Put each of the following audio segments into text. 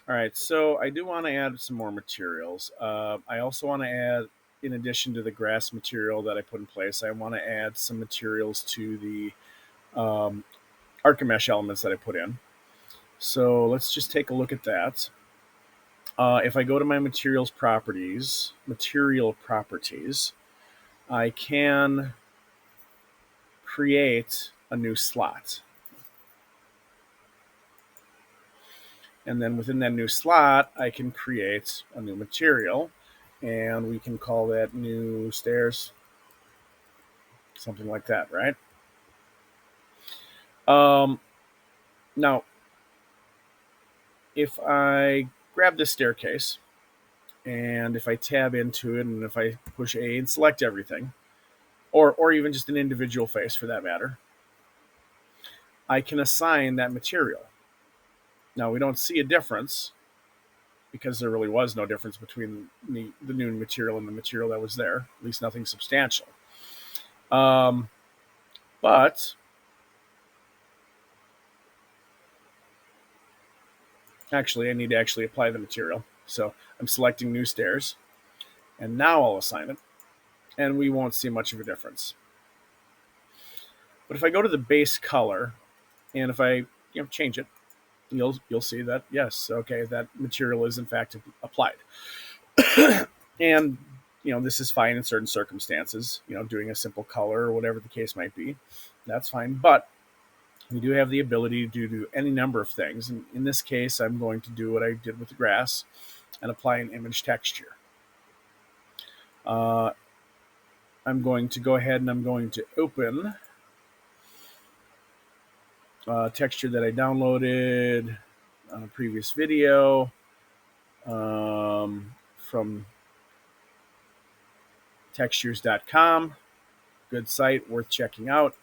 All right, so I do want to add some more materials. I also want to add, in addition to the grass material that I put in place, I want to add some materials to the um, Archimesh elements that I put in. So let's just take a look at that. If I go to my material properties, I can create a new slot. And then within that new slot, I can create a new material, and we can call that new stairs, something like that, right? Um, Now, if I grab this staircase and if I tab into it and if I push A and select everything, or even just an individual face for that matter, I can assign that material. Now, we don't see a difference because there really was no difference between the new material and the material that was there, at least nothing substantial. Um, but actually, I need to actually apply the material. So I'm selecting new stairs, and now I'll assign it, and we won't see much of a difference. But if I go to the base color, and if I change it, you'll see that yes, okay, that material is in fact applied. And this is fine in certain circumstances. Doing a simple color or whatever the case might be, that's fine. But we do have the ability to do any number of things. And in this case, I'm going to do what I did with the grass and apply an image texture. I'm going to go ahead and I'm going to open a texture that I downloaded on a previous video from textures.com. Good site, worth checking out.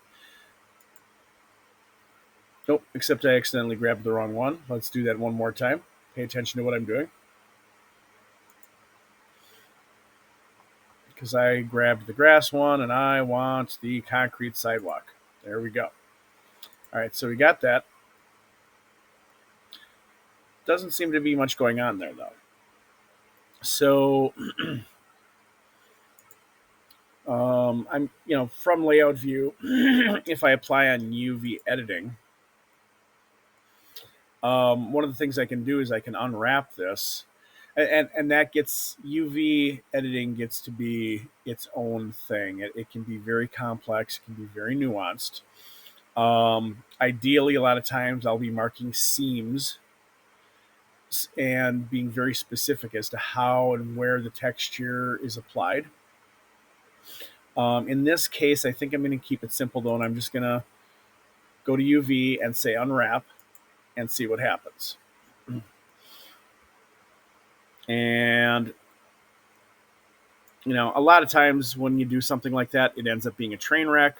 Oh, except I accidentally grabbed the wrong one. Let's do that one more time. Pay attention to what I'm doing. Because I grabbed the grass one and I want the concrete sidewalk. There we go. All right, so we got that. Doesn't seem to be much going on there, though. So I'm, from layout view, if I apply on UV editing, one of the things I can do is I can unwrap this, and that gets UV editing gets to be its own thing. It can be very complex, it can be very nuanced. Ideally, a lot of times I'll be marking seams and being very specific as to how and where the texture is applied. In this case, I think I'm going to keep it simple though, and I'm just going to go to UV and say unwrap and see what happens. And a lot of times when you do something like that, it ends up being a train wreck.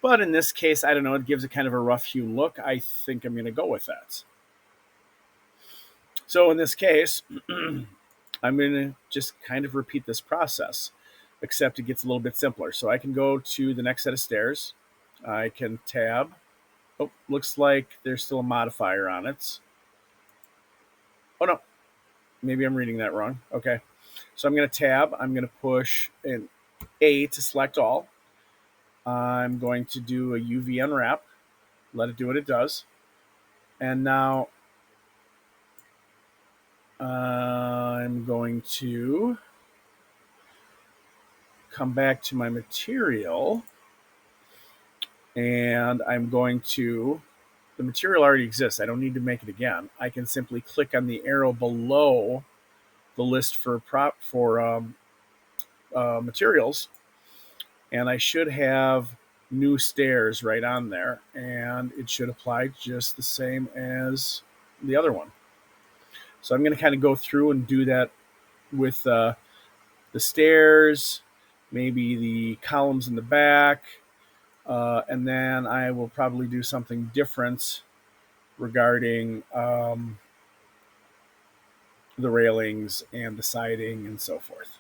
But in this case, I don't know, it gives it kind of a rough hewn look. I think I'm going to go with that. So in this case, I'm going to just kind of repeat this process, except it gets a little bit simpler. So I can go to the next set of stairs. I can tab. Oh, looks like there's still a modifier on it. Oh, no. Maybe I'm reading that wrong. Okay. So I'm going to tab. I'm going to push an A to select all. I'm going to do a UV unwrap. Let it do what it does. And now I'm going to come back to my material, and I'm going to, the material already exists. I don't need to make it again. I can simply click on the arrow below the list for materials, and I should have new stairs right on there, and it should apply just the same as the other one. So I'm going to kind of go through and do that with the stairs, maybe the columns in the back, and then I will probably do something different regarding the railings and the siding and so forth.